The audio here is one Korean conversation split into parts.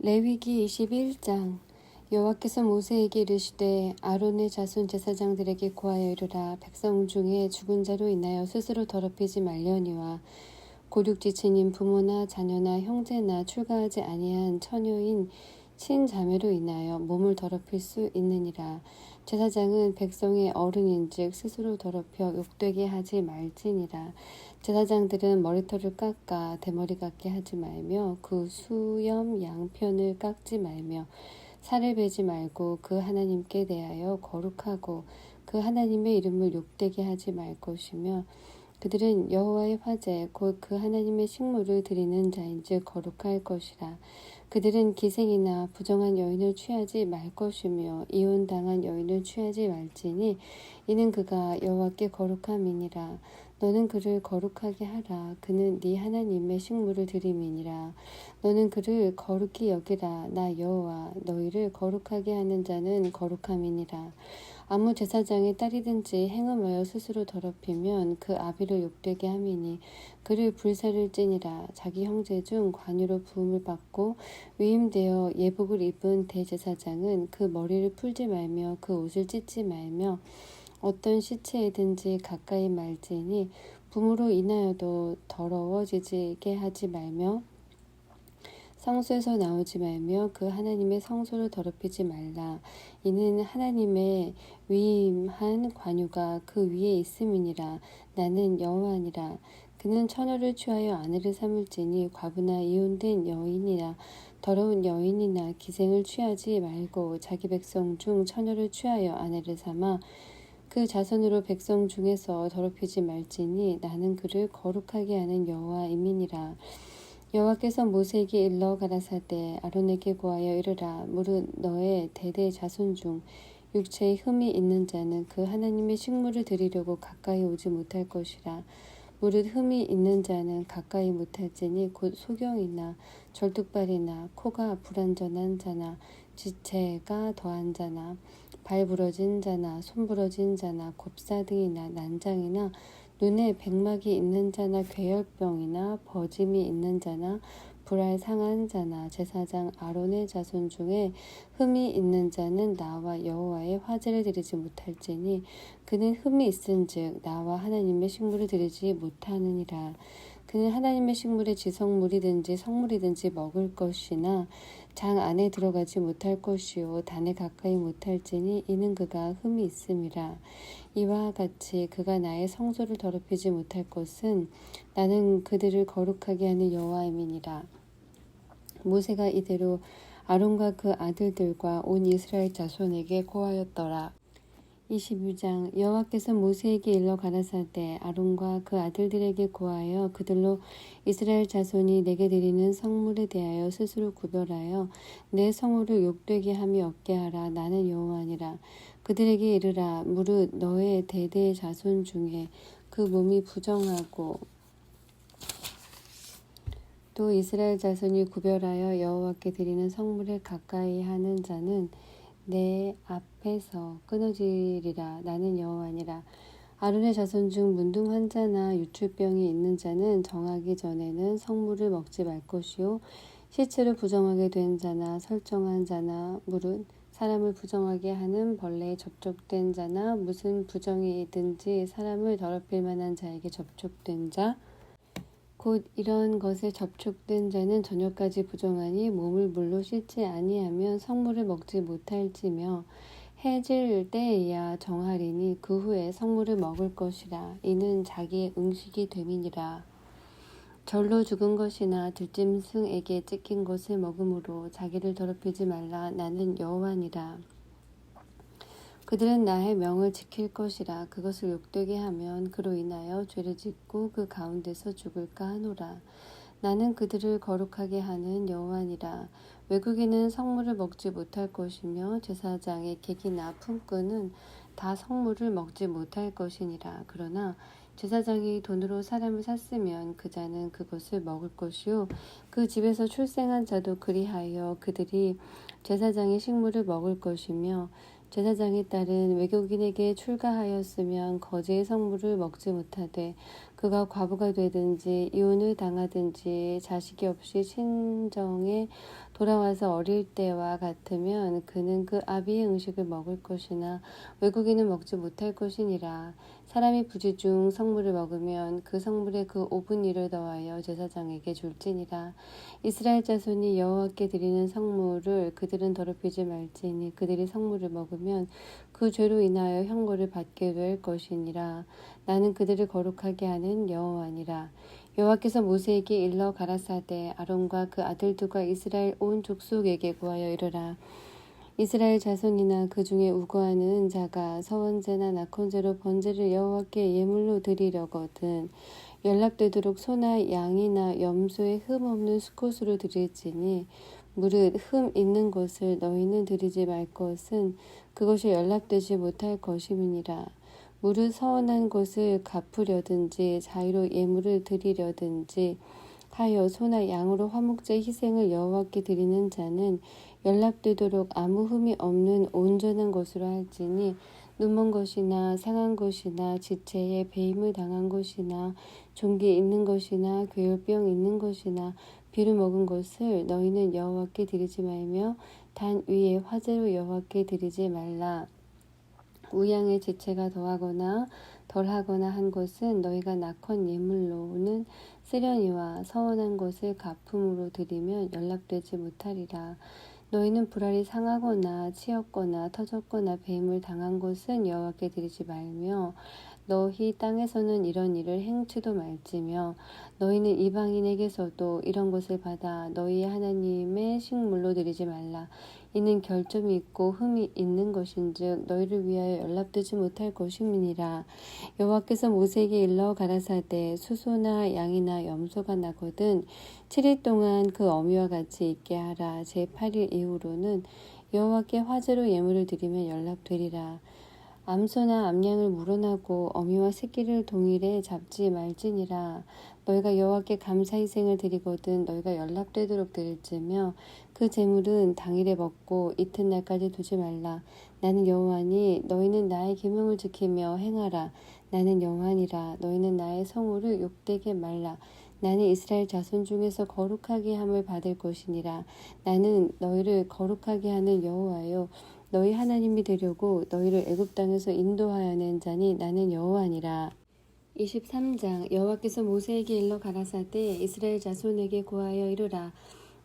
레위기 21장. 여호와께서 모세에게 이르시되 아론의 자손 제사장들에게 고하여 이르라. 백성 중에 죽은 자로 인하여 스스로 더럽히지 말려니와 고륙지체인 부모나 자녀나 형제나 출가하지 아니한 처녀인 친자매로 인하여 몸을 더럽힐 수 있느니라. 제사장은 백성의 어른인즉 스스로 더럽혀 욕되게 하지 말지니라. 제사장들은 머리털을 깎아 대머리 같게 하지 말며 그 수염 양편을 깎지 말며 살을 베지 말고 그 하나님께 대하여 거룩하고 그 하나님의 이름을 욕되게 하지 말 것이며 그들은 여호와의 화제 곧 그 하나님의 식물을 드리는 자인즉 거룩할 것이라. 그들은 기생이나 부정한 여인을 취하지 말 것이며 이혼당한 여인을 취하지 말지니 이는 그가 여호와께 거룩함이니라. 너는 그를 거룩하게 하라. 그는 네 하나님의 식물을 드림이니라. 너는 그를 거룩히 여기라. 나 여호와 너희를 거룩하게 하는 자는 거룩함이니라. 아무 제사장의 딸이든지 행음하여 스스로 더럽히면 그 아비를 욕되게 함이니 그를 불사를 찌니라. 자기 형제 중 관유로 부음을 받고 위임되어 예복을 입은 대제사장은 그 머리를 풀지 말며 그 옷을 찢지 말며 어떤 시체에든지 가까이 말지니 부모로 인하여도 더러워지게 하지 말며 성소에서 나오지 말며 그 하나님의 성소를 더럽히지 말라. 이는 하나님의 위임한 관유가 그 위에 있음이니라. 나는 여호와니라. 그는 처녀를 취하여 아내를 삼을지니 과부나 이혼된 여인이나 더러운 여인이나 기생을 취하지 말고 자기 백성 중 처녀를 취하여 아내를 삼아 그 자손으로 백성 중에서 더럽히지 말지니 나는 그를 거룩하게 하는 여호와임이니라. 여호와께서 모세에게 일러 가라사대 아론에게 고하여 이르라. 무릇 너의 대대 자손 중 육체에 흠이 있는 자는 그 하나님의 식물을 드리려고 가까이 오지 못할 것이라. 무릇 흠이 있는 자는 가까이 못할지니 곧 소경이나 절뚝발이나 코가 불완전한 자나 지체가 더한 자나 발 부러진 자나 손 부러진 자나 곱사등이나 난장이나 눈에 백막이 있는 자나 괴혈병이나 버짐이 있는 자나 불알 상한 자나 제사장 아론의 자손 중에 흠이 있는 자는 나와 여호와의 화제를 드리지 못할지니 그는 흠이 있은즉 나와 하나님의 식물을 드리지 못하느니라. 그는 하나님의 식물의 지성물이든지 성물이든지 먹을 것이나 장 안에 들어가지 못할 것이요 단에 가까이 못할지니 이는 그가 흠이 있음이라. 이와 같이 그가 나의 성소를 더럽히지 못할 것은 나는 그들을 거룩하게 하는 여호와임이니라. 모세가 이대로 아론과 그 아들들과 온 이스라엘 자손에게 고하였더라. 22장. 여호와께서 모세에게 일러 가라사대 아론과 그 아들들에게 고하여 그들로 이스라엘 자손이 내게 드리는 성물에 대하여 스스로 구별하여 내 성호를 욕되게 함이 없게 하라. 나는 여호와니라. 그들에게 이르라. 무릇 너의 대대 자손 중에 그 몸이 부정하고 또 이스라엘 자손이 구별하여 여호와께 드리는 성물에 가까이 하는 자는 내 앞에서 끊어지리라. 나는 여호와니라. 아론의 자손 중 문둥한 자나 유출병이 있는 자는 정하기 전에는 성물을 먹지 말 것이요 시체를 부정하게 된 자나 설정한 자나 무릇 사람을 부정하게 하는 벌레에 접촉된 자나 무슨 부정이든지 사람을 더럽힐 만한 자에게 접촉된 자 곧 이런 것에 접촉된 자는 저녁까지 부정하니 몸을 물로 씻지 아니하면 성물을 먹지 못할지며 해질 때에야 정하리니 그 후에 성물을 먹을 것이라. 이는 자기의 음식이 됨이니라. 절로 죽은 것이나 들짐승에게 찢긴 것을 먹음으로 자기를 더럽히지 말라. 나는 여호와니라. 그들은 나의 명을 지킬 것이라. 그것을 욕되게 하면 그로 인하여 죄를 짓고 그 가운데서 죽을까 하노라. 나는 그들을 거룩하게 하는 여호와니라. 외국인은 성물을 먹지 못할 것이며 제사장의 객이나 품꾼은 다 성물을 먹지 못할 것이니라. 그러나 제사장이 돈으로 사람을 샀으면 그 자는 그것을 먹을 것이요 그 집에서 출생한 자도 그리하여 그들이 제사장의 식물을 먹을 것이며 제사장의 딸은 외국인에게 출가하였으면 거제의 성물을 먹지 못하되 그가 과부가 되든지 이혼을 당하든지 자식이 없이 친정에 돌아와서 어릴 때와 같으면 그는 그 아비의 음식을 먹을 것이나 외국인은 먹지 못할 것이니라. 사람이 부지 중 성물을 먹으면 그 성물에 그 5분의 1을 더하여 제사장에게 줄지니라. 이스라엘 자손이 여호와께 드리는 성물을 그들은 더럽히지 말지니 그들이 성물을 먹으면 그 죄로 인하여 형벌을 받게 될 것이니라. 나는 그들을 거룩하게 하는 여호와니라. 여호와께서 모세에게 일러 가라사대 아론과 그 아들들과 이스라엘 온 족속에게 구하여 이르라. 이스라엘 자손이나 그 중에 우거하는 자가 서원제나 낙헌제로 번제를 여호와께 예물로 드리려거든 연락되도록 소나 양이나 염소의 흠 없는 수컷으로 드릴지니 무릇 흠 있는 것을 너희는 드리지 말 것은 그것이 연락되지 못할 것임이니라. 무릇 서원한 것을 갚으려든지 자유로 예물을 드리려든지 하여 소나 양으로 화목제 희생을 여호와께 드리는 자는 연락되도록 아무 흠이 없는 온전한 것으로 할지니 눈먼 것이나 상한 것이나 지체에 배임을 당한 것이나 종기 있는 것이나 괴혈병 있는 것이나 비를 먹은 것을 너희는 여호와께 드리지 말며 단 위에 화제로 여호와께 드리지 말라. 우양의 지체가 더하거나 덜하거나 한 것은 너희가 낙헌 예물로는 쓰려니와 서원한 것을 갚음으로 드리면 연락되지 못하리라. 너희는 불알이 상하거나 치였거나 터졌거나 배임을 당한 것은 여호와께 드리지 말며 너희 땅에서는 이런 일을 행치도 말지며 너희는 이방인에게서도 이런 것을 받아 너희의 하나님의 식물로 드리지 말라. 이는 결점이 있고 흠이 있는 것인즉 너희를 위하여 연락되지 못할 것임이니라. 여호와께서 모세에게 일러 가라사대 수소나 양이나 염소가 나거든 7일 동안 그 어미와 같이 있게 하라. 제8일 이후로는 여호와께 화제로 예물을 드리면 연락되리라. 암소나 암양을 물어나고 어미와 새끼를 동일에 잡지 말지니라. 너희가 여호와께 감사희생을 드리거든 너희가 연락되도록 드릴지며 그 제물은 당일에 먹고 이튿날까지 두지 말라. 나는 여호와니 너희는 나의 계명을 지키며 행하라. 나는 여호와니라. 너희는 나의 성호를 욕되게 말라. 나는 이스라엘 자손 중에서 거룩하게 함을 받을 것이니라. 나는 너희를 거룩하게 하는 여호와요 너희 하나님이 되려고 너희를 애굽 땅에서 인도하여 낸 자니 나는 여호와니라. 23장 여호와께서 모세에게 일러 가라사대 이스라엘 자손에게 고하여 이르라.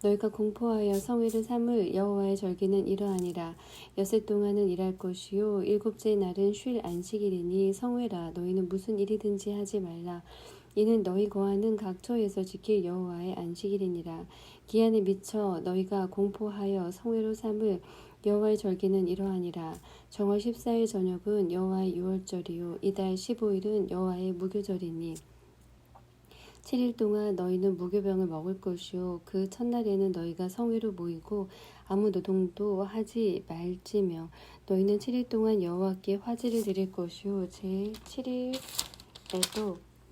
너희가 공포하여 성회를 삼을 여호와의 절기는 이러하니라. 엿새 동안은 일할 것이요 일곱째 날은 쉴 안식일이니 성회라. 너희는 무슨 일이든지 하지 말라. 이는 너희 거하는 각처에서 지킬 여호와의 안식일이니라. 기한에 미쳐 너희가 공포하여 성회로 삼을 여호와의 절기는 이러하니라. 정월 14일 저녁은 여호와의 유월절이요 이달 15일은 여호와의 무교절이니 7일 동안 너희는 무교병을 먹을 것이요 그 첫날에는 너희가 성회로 모이고 아무 노동도 하지 말지며 너희는 7일 동안 여호와께 화제를 드릴 것이요 제7일에도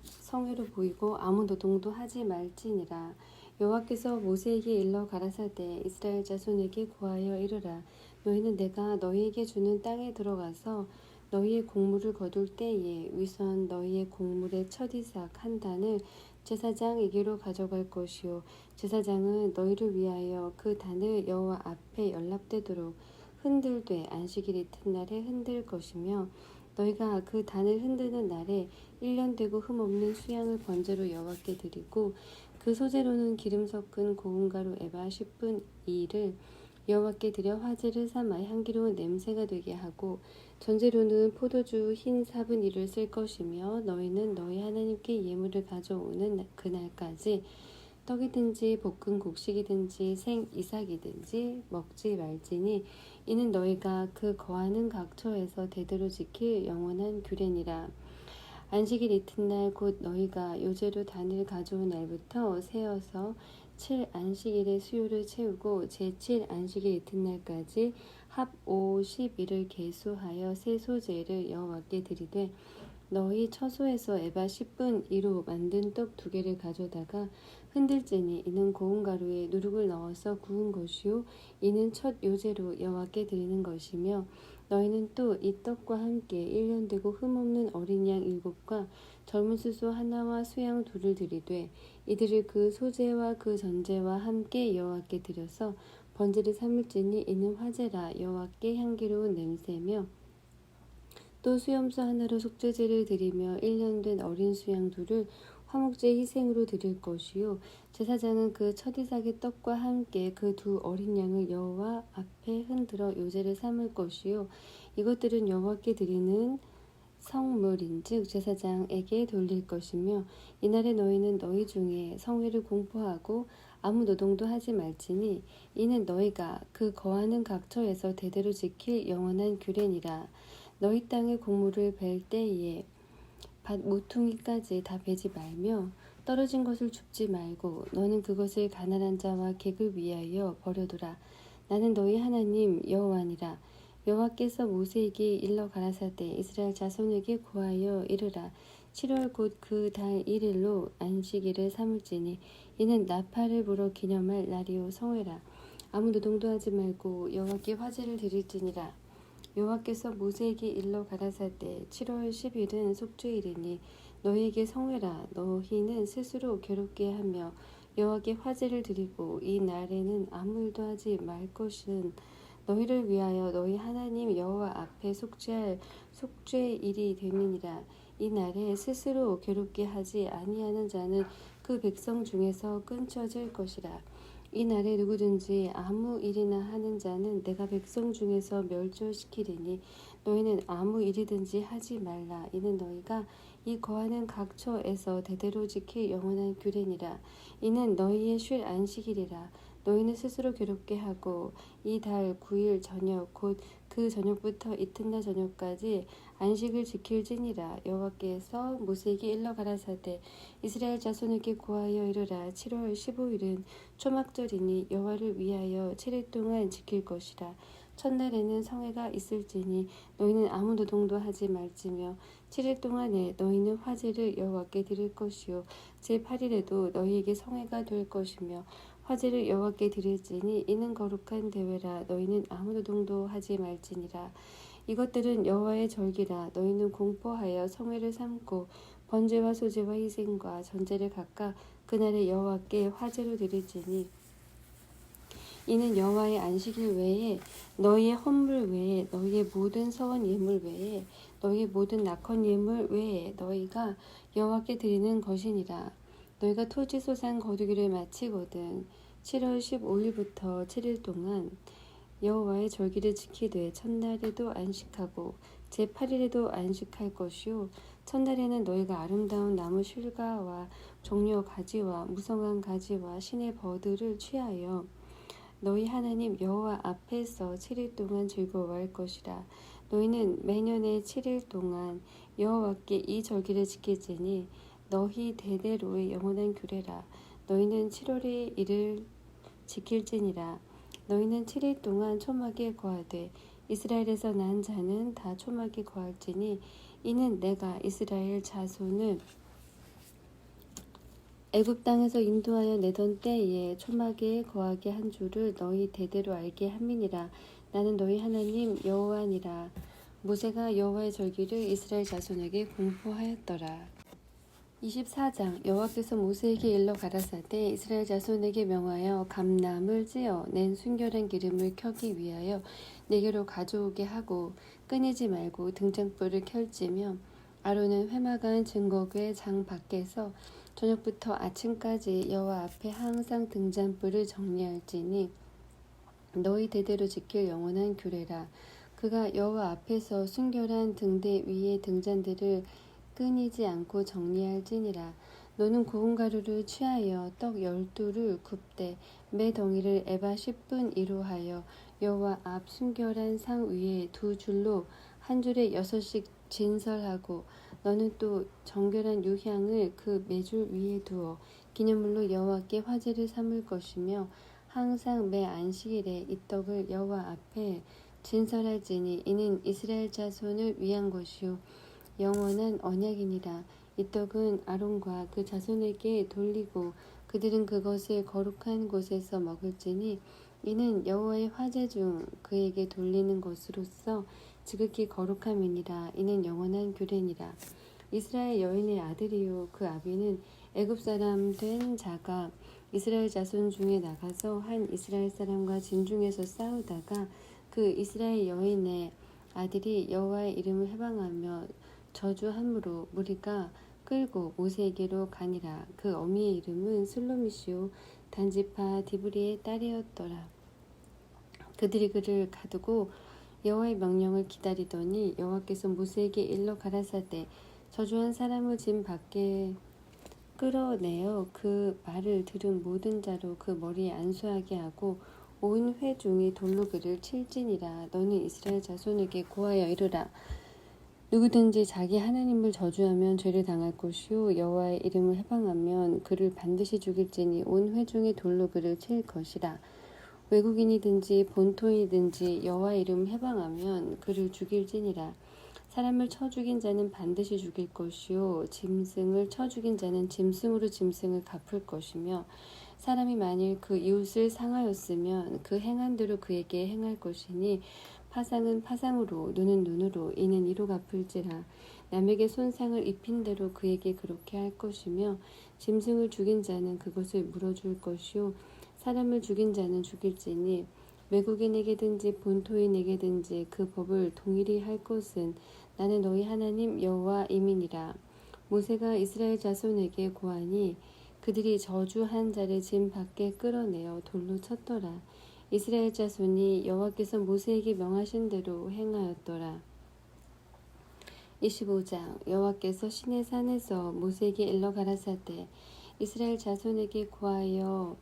성회로 모이고 아무 노동도 하지 말지니라. 여호와께서 모세에게 일러 가라사대 이스라엘 자손에게 고하여 이르라. 너희는 내가 너희에게 주는 땅에 들어가서 너희의 곡물을 거둘 때에 위선 너희의 곡물의 첫 이삭 한 단을 제사장에게로 가져갈 것이요 제사장은 너희를 위하여 그 단을 여호와 앞에 연락되도록 흔들되 안식일 이튿날에 흔들 것이며 너희가 그 단을 흔드는 날에 1년 되고 흠없는 수양을 번제로 여호와께 드리고 그 소재로는 기름 섞은 고운 가루 에바 10분 2를 여호와께 드려 화제를 삼아 향기로운 냄새가 되게 하고 전제로는 포도주 흰 4분 1을 쓸 것이며 너희는 너희 하나님께 예물을 가져오는 그날까지 떡이든지 볶은 곡식이든지 생 이삭이든지 먹지 말지니 이는 너희가 그 거하는 각처에서 대대로 지킬 영원한 규례니라. 안식일 이튿날 곧 너희가 요제로 단을 가져온 날부터 세어서 7 안식일의 수요를 채우고 제7 안식일 이튿날까지 합 50일을 계수하여 새 소제를 여호와께 드리되 너희 처소에서 에바 10분 1호 만든 떡 2개를 가져다가 흔들지니 이는 고운 가루에 누룩을 넣어서 구운 것이요 이는 첫 요제로 여호와께 드리는 것이며 너희는 또 이 떡과 함께 1년 되고 흠없는 어린 양 7과 젊은 수소 하나와 수양 둘을 드리되 이들을 그 소제와 그 전제와 함께 여호와께 드려서 번제를 삼을지니 이는 화제라 여호와께 향기로운 냄새며 또 수염소 하나로 속죄제를 드리며 1년 된 어린 수양 둘을 화목제 희생으로 드릴 것이요 제사장은 그 첫 이삭의 떡과 함께 그 두 어린 양을 여호와 앞에 흔들어 요제를 삼을 것이요 이것들은 여호와께 드리는 성물인즉 제사장에게 돌릴 것이며 이날에 너희는 너희 중에 성회를 공포하고 아무 노동도 하지 말지니 이는 너희가 그 거하는 각처에서 대대로 지킬 영원한 규례니라. 너희 땅의 곡물을 벨 때에 밭 모퉁이까지 다 베지 말며 떨어진 것을 줍지 말고 너는 그것을 가난한 자와 객을 위하여 버려두라. 나는 너희 하나님 여호와니라. 여호와께서 모세에게 일러 가라사대 이스라엘 자손에게 고하여 이르라. 7월 곧 그 달 1일로 안식일을 삼을지니 이는 나팔을 불어 기념할 날이요 성회라. 아무 노동도 하지 말고 여호와께 화제를 드릴지니라. 여호와께서 모세에게 일러 가라사대 7월 10일은 속죄일이니 너희에게 성회라. 너희는 스스로 괴롭게 하며 여호와께 화제를 드리고 이 날에는 아무 일도 하지 말 것은 너희를 위하여 너희 하나님 여호와 앞에 속죄할 속죄일이 됨이니라. 이 날에 스스로 괴롭게 하지 아니하는 자는 그 백성 중에서 끊쳐질 것이라. 이 날에 누구든지 아무 일이나 하는 자는 내가 백성 중에서 멸절시키리니 너희는 아무 일이든지 하지 말라. 이는 너희가 이 거하는 각처에서 대대로 지킬 영원한 규례니라. 이는 너희의 쉴 안식일이라. 너희는 스스로 괴롭게 하고 이 달 9일 저녁 곧 그 저녁부터 이튿날 저녁까지 안식을 지킬지니라. 여호와께서 모세에게 일러 가라사대 이스라엘 자손에게 고하여 이르라. 7월 15일은 초막절이니 여호와를 위하여 7일 동안 지킬 것이라. 첫날에는 성회가 있을지니 너희는 아무 노동도 하지 말지며 7일 동안에 너희는 화제를 여호와께 드릴 것이요 제8일에도 너희에게 성회가 될 것이며 화제를 여호와께 드릴지니 이는 거룩한 대회라. 너희는 아무 노동도 하지 말지니라. 이것들은 여호와의 절기라. 너희는 공포하여 성회를 삼고 번제와 소제와 희생과 전제를 각각 그날에 여호와께 화제로 드릴지니 이는 여호와의 안식일 외에 너희의 헌물 외에 너희의 모든 서원 예물 외에 너희의 모든 낙헌 예물 외에 너희가 여호와께 드리는 것이니라. 너희가 토지 소산 거두기를 마치거든 7월 15일부터 7일 동안 여호와의 절기를 지키되 첫날에도 안식하고 제8일에도 안식할 것이요 첫날에는 너희가 아름다운 나무 실과와 종려 가지와 무성한 가지와 신의 버들을 취하여 너희 하나님 여호와 앞에서 7일 동안 즐거워할 것이라. 너희는 매년의 7일 동안 여호와께 이 절기를 지킬지니 너희 대대로의 영원한 규례라. 너희는 7월에 이를 지킬지니라. 너희는 7일 동안 초막에 거하되 이스라엘에서 난 자는 다 초막에 거할지니 이는 내가 이스라엘 자손을 애굽 땅에서 인도하여 내던 때에 초막에 거하게 한 줄을 너희 대대로 알게 함이니라. 나는 너희 하나님 여호와니라. 모세가 여호와의 절기를 이스라엘 자손에게 공포하였더라. 24장 여호와께서 모세에게 일러 가라사대 이스라엘 자손에게 명하여 감람을 찌어 낸 순결한 기름을 켜기 위하여 내게로 가져오게 하고 끊이지 말고 등잔불을 켤지며 아론은 회막한 증거궤 장 밖에서 저녁부터 아침까지 여호와 앞에 항상 등잔불을 정리할지니 너희 대대로 지킬 영원한 규례라. 그가 여호와 앞에서 순결한 등대 위에 등잔들을 끊이지 않고 정리할지니라. 너는 고운 가루를 취하여 떡 12를 굽되 매 덩이를 에바 10분 하여 여호와 앞 순결한 상 위에 두 줄로 한 줄에 6씩 진설하고 너는 또 정결한 유향을 그 매줄 위에 두어 기념물로 여호와께 화제를 삼을 것이며 항상 매 안식일에 이 떡을 여호와 앞에 진설할지니 이는 이스라엘 자손을 위한 것이요 영원한 언약이니라. 이 떡은 아론과 그 자손에게 돌리고 그들은 그것을 거룩한 곳에서 먹을지니 이는 여호와의 화제 중 그에게 돌리는 것으로서 지극히 거룩함이니라. 이는 영원한 규례니라. 이스라엘 여인의 아들이요 그 아비는 애굽 사람 된 자가 이스라엘 자손 중에 나가서 한 이스라엘 사람과 진중에서 싸우다가 그 이스라엘 여인의 아들이 여호와의 이름을 해방하며 저주함으로 무리가 끌고 모세에게로 가니라. 그 어미의 이름은 슬로미시요 단지파 디브리의 딸이었더라. 그들이 그를 가두고 여호와의 명령을 기다리더니 여호와께서 모세에게 일러 가라사대 저주한 사람을 진 밖에 끌어내어 그 말을 들은 모든 자로 그 머리에 안수하게 하고 온 회중이 돌로 그를 칠지니라. 너는 이스라엘 자손에게 고하여 이르라. 누구든지 자기 하나님을 저주하면 죄를 당할 것이요 여호와의 이름을 해방하면 그를 반드시 죽일지니 온 회중이 돌로 그를 칠 것이라. 외국인이든지 본토이든지 여호와의 이름을 해방하면 그를 죽일지니라. 사람을 쳐 죽인 자는 반드시 죽일 것이요 짐승을 쳐 죽인 자는 짐승으로 짐승을 갚을 것이며 사람이 만일 그 이웃을 상하였으면 그 행한 대로 그에게 행할 것이니 파상은 파상으로 눈은 눈으로 이는 이로 갚을지라. 남에게 손상을 입힌 대로 그에게 그렇게 할 것이며 짐승을 죽인 자는 그것을 물어줄 것이요 사람을 죽인 자는 죽일지니 외국인에게든지 본토인에게든지 그 법을 동일히 할 것은 나는 너희 하나님 여호와임이니라. 모세가 이스라엘 자손에게 고하니 그들이 저주한 자를 진 밖에 끌어내어 돌로 쳤더라. 이스라엘 자손이 여호와께서 모세에게 명하신 대로 행하였더라. 25장 여호와께서 시내 산에서 모세에게 일러 가라사대 이스라엘 자손에게 고하여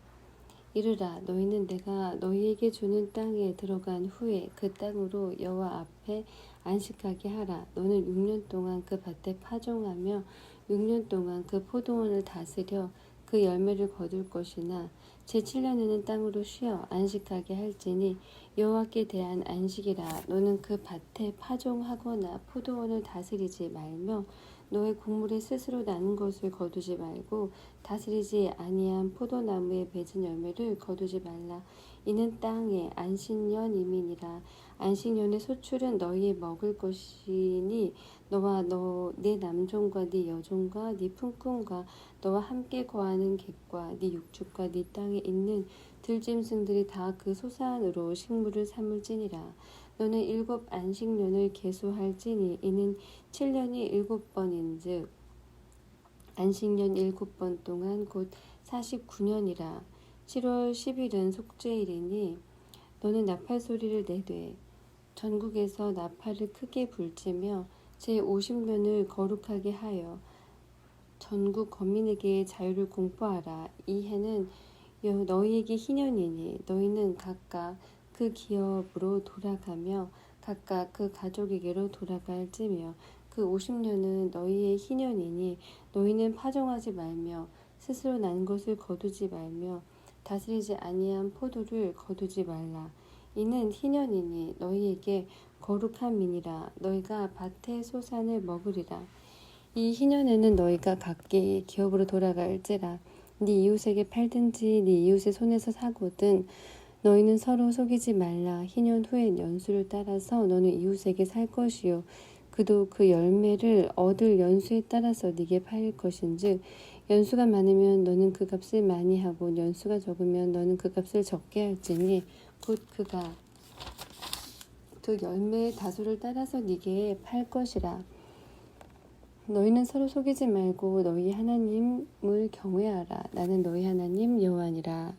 이르라. 너희는 내가 너희에게 주는 땅에 들어간 후에 그 땅으로 여호와 앞에 안식하게 하라. 너는 6년 동안 그 밭에 파종하며 6년 동안 그 포도원을 다스려 그 열매를 거둘 것이나 제7년에는 땅으로 쉬어 안식하게 할지니 여호와께 대한 안식이라. 너는 그 밭에 파종하거나 포도원을 다스리지 말며 너의 곡물에 스스로 나는 것을 거두지 말고 다스리지 아니한 포도나무에 맺은 열매를 거두지 말라. 이는 땅의 안식년임이니라. 안식년의 소출은 너희 먹을 것이니 너와 내 남종과 네 여종과 네 품꾼과 너와 함께 거하는 객과 네 육축과 네 땅에 있는 들짐승들이 다 그 소산으로 식물을 삼을지니라. 너는 7 안식년을 계수할지니 이는 7년이 7번인즉 안식년 7번 동안 곧 49년이라. 7월 10일은 속죄일이니 너는 나팔 소리를 내되 전국에서 나팔을 크게 불지며 제50년을 거룩하게 하여 전국 거민에게 자유를 공포하라. 이 해는 너희에게 희년이니 너희는 각각 그 기업으로 돌아가며 각각 그 가족에게로 돌아갈지며 그 50년은 너희의 희년이니 너희는 파종하지 말며 스스로 난 것을 거두지 말며 다스리지 아니한 포도를 거두지 말라. 이는 희년이니 너희에게 거룩함이니라. 너희가 밭의 소산을 먹으리라. 이 희년에는 너희가 각기 기업으로 돌아갈지라. 네 이웃에게 팔든지 네 이웃의 손에서 사고든 너희는 서로 속이지 말라. 희년 후에 연수를 따라서 너는 이웃에게 살 것이요 그도 그 열매를 얻을 연수에 따라서 네게 팔릴 것인즉 연수가 많으면 너는 그 값을 많이 하고 연수가 적으면 너는 그 값을 적게 할지니 곧 그가 그 열매의 다수를 따라서 네게 팔 것이라. 너희는 서로 속이지 말고 너희 하나님을 경외하라. 나는 너희 하나님 여호와니라.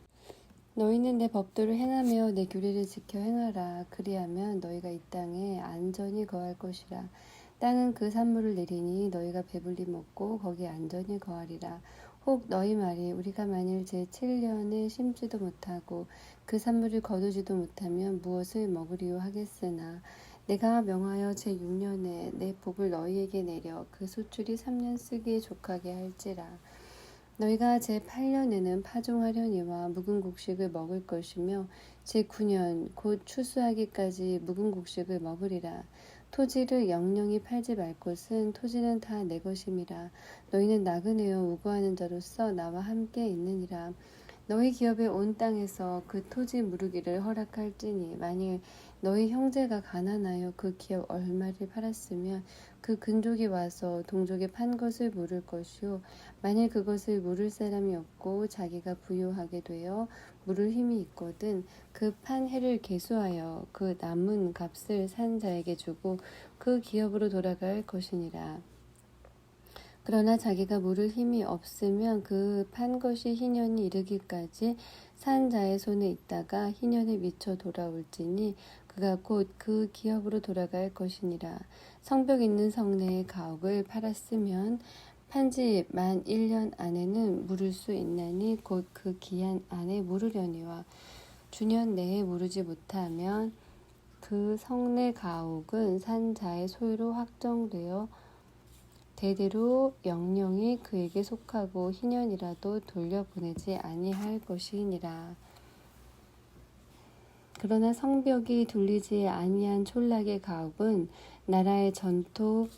너희는 내 법도를 행하며 내 규례를 지켜 행하라. 그리하면 너희가 이 땅에 안전히 거할 것이라. 땅은 그 산물을 내리니 너희가 배불리 먹고 거기에 안전히 거하리라. 혹 너희 말이 우리가 만일 제7년에 심지도 못하고 그 산물을 거두지도 못하면 무엇을 먹으리요 하겠으나 내가 명하여 제6년에 내 복을 너희에게 내려 그 소출이 3년 쓰기에 족하게 할지라. 너희가 제8년에는 파종하려니와 묵은 곡식을 먹을 것이며 제9년 곧 추수하기까지 묵은 곡식을 먹으리라. 토지를 영영히 팔지 말 것은 토지는 다 내 것임이라. 너희는 나그네여 우고하는 자로서 나와 함께 있느니라. 너희 기업의 온 땅에서 그 토지 무르기를 허락할지니 만일 너희 형제가 가난하여 그 기업 얼마를 팔았으면 그 근족이 와서 동족에 판 것을 물을 것이요 만일 그것을 물을 사람이 없고 자기가 부유하게 되어 물을 힘이 있거든 그 판 해를 계수하여 그 남은 값을 산 자에게 주고 그 기업으로 돌아갈 것이니라. 그러나 자기가 물을 힘이 없으면 그 판 것이 희년이 이르기까지 산 자의 손에 있다가 희년에 미쳐 돌아올지니 그가 곧 그 기업으로 돌아갈 것이니라. 성벽 있는 성내의 가옥을 팔았으면 판지 만 1년 안에는 물을 수 있나니 곧 그 기한 안에 물으려니와 주년 내에 물으지 못하면 그 성내 가옥은 산 자의 소유로 확정되어 대대로 영영이 그에게 속하고 희년이라도 돌려보내지 아니할 것이니라. 그러나 성벽이 둘리지 아니한 촌락의 가옥은 나라의 전토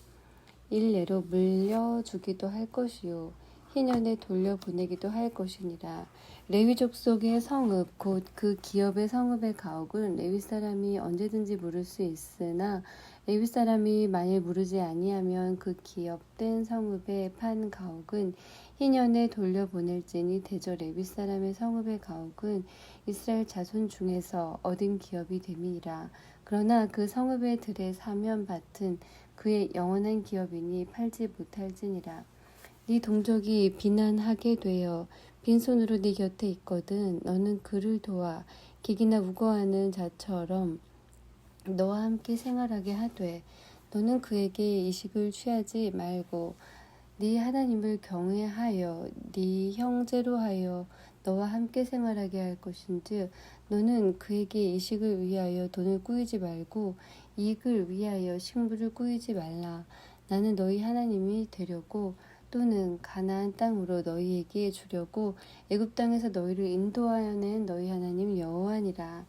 일례로 물려주기도 할 것이요 희년에 돌려보내기도 할 것이니라. 레위 족속의 성읍 곧 그 기업의 성읍의 가옥은 레위 사람이 언제든지 물을 수 있으나 레위 사람이 만일 물으지 아니하면 그 기업된 성읍의 판 가옥은 희년에 돌려보낼지니 대저 레위 사람의 성읍의 가옥은 이스라엘 자손 중에서 얻은 기업이 됨이니라. 그러나 그 성읍의 들의 사면 밭은 그의 영원한 기업이니 팔지 못할지니라. 네 동족이 비난하게 되어 빈손으로 네 곁에 있거든 너는 그를 도와 기기나 우거하는 자처럼 너와 함께 생활하게 하되 너는 그에게 이식을 취하지 말고 네 하나님을 경외하여 네 형제로 하여 너와 함께 생활하게 할 것인즉 너는 그에게 이식을 위하여 돈을 꾸이지 말고 이익을 위하여 식물을 꾸이지 말라. 나는 너희 하나님이 되려고 또는 가나안 땅으로 너희에게 주려고 애굽 땅에서 너희를 인도하여 낸 너희 하나님 여호와니라.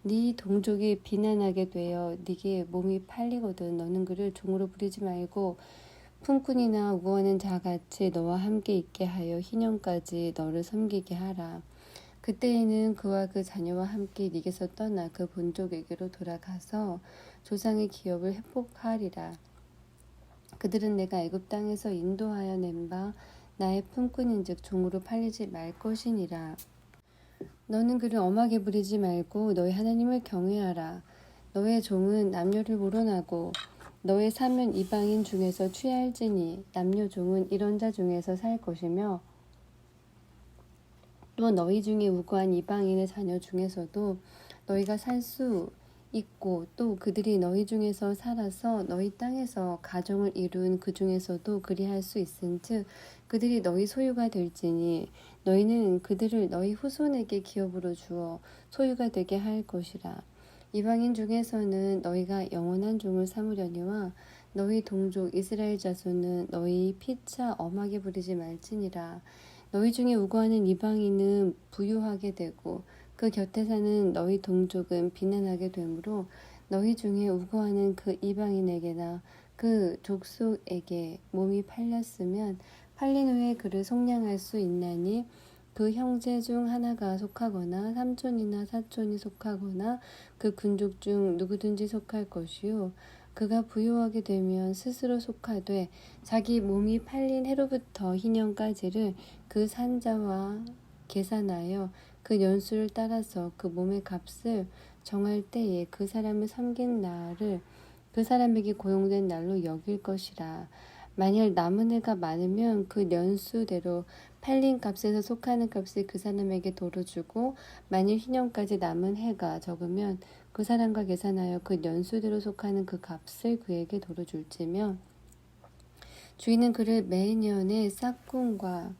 네 동족이 비난하게 되어 네게 몸이 팔리거든 너는 그를 종으로 부리지 말고 품꾼이나 우고하는 자같이 너와 함께 있게 하여 희년까지 너를 섬기게 하라. 그때에는 그와 그 자녀와 함께 네게서 떠나 그 본족에게로 돌아가서 조상의 기업을 회복하리라. 그들은 내가 애굽 땅에서 인도하여 낸 바 나의 품꾼인즉 종으로 팔리지 말 것이니라. 너는 그를 엄하게 부리지 말고 너의 하나님을 경외하라. 너의 종은 남녀를 물어나고 너의 사면 이방인 중에서 취할지니 남녀 종은 이런 자 중에서 살 것이며 또 너희 중에 우고한 이방인의 자녀 중에서도 너희가 살 수 있고 또 그들이 너희 중에서 살아서 너희 땅에서 가정을 이룬 그 중에서도 그리할 수 있은즉 그들이 너희 소유가 될지니 너희는 그들을 너희 후손에게 기업으로 주어 소유가 되게 할 것이라. 이방인 중에서는 너희가 영원한 종을 삼으려니와 너희 동족 이스라엘 자손은 너희 피차 엄하게 부리지 말지니라. 너희 중에 우고하는 이방인은 부유하게 되고 그 곁에 사는 너희 동족은 비난하게 되므로 너희 중에 우고하는 그 이방인에게나 그 족속에게 몸이 팔렸으면 팔린 후에 그를 속량할 수 있나니 그 형제 중 하나가 속하거나 삼촌이나 사촌이 속하거나 그 군족 중 누구든지 속할 것이요 그가 부유하게 되면 스스로 속하되 자기 몸이 팔린 해로부터 희년까지를 그 산자와 계산하여 그 연수를 따라서 그 몸의 값을 정할 때에 그 사람을 섬긴 날을 그 사람에게 고용된 날로 여길 것이라. 만일 남은 해가 많으면 그 연수대로 팔린 값에서 속하는 값을 그 사람에게 도로 주고 만일 희년까지 남은 해가 적으면 그 사람과 계산하여 그 연수대로 속하는 그 값을 그에게 도로 줄지며 주인은 그를 매년의 싹군과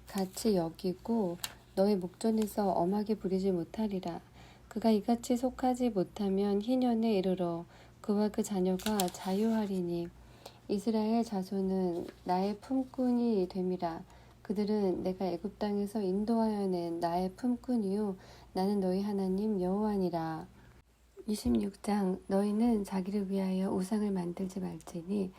같이 여기고 너의 목전에서 엄하게 부리지 못하리라. 그가 이같이 속하지 못하면 희년에 이르러 그와 그 자녀가 자유하리니 이스라엘 자손은 나의 품꾼이 됨이라. 그들은 내가 애굽 땅에서 인도하여 낸 나의 품꾼이요 나는 너희 하나님 여호와니라. 26장 너희는 자기를 위하여 우상을 만들지 말지니